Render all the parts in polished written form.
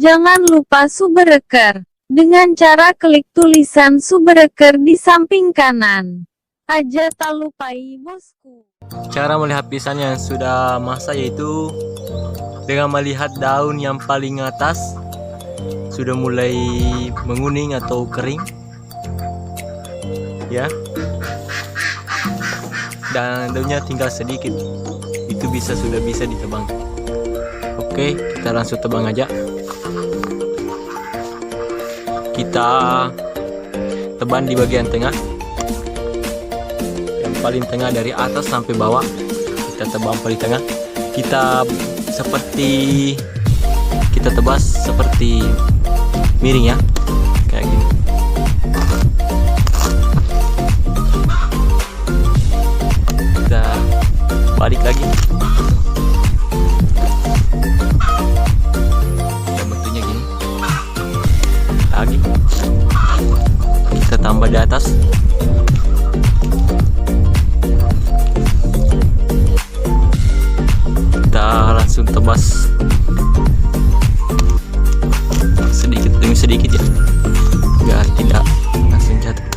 Jangan lupa subscribe dengan cara klik tulisan subscribe di samping kanan. Aja tak lupai bosku. Cara melihat pisang yang sudah masak yaitu dengan melihat daun yang paling atas sudah mulai menguning atau kering, ya, dan daunnya tinggal sedikit, itu sudah bisa ditebang. Oke, kita langsung tebang aja. Kita tebang di bagian tengah, yang paling tengah dari atas sampai bawah. Kita tebang paling tengah. Kita tebas seperti miring, ya, kayak gini. Kita balik lagi. Dan bentuknya gini. Lagi. Kita tambah di atas. Kita langsung tebas sedikit demi sedikit, ya, biar tidak langsung jatuh.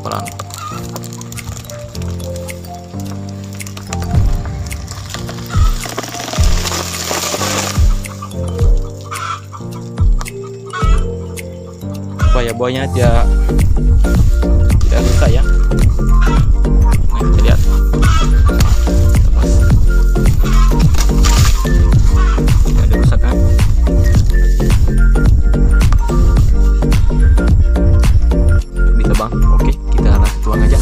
Pelan-pelan. Supaya buahnya tidak rusak, ya. Nah, kita lihat. Tebas. Tidak ada rusak, kan? Ditebang. Oke, kita langsung tuang aja.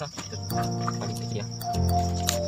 susah paling kecil ya.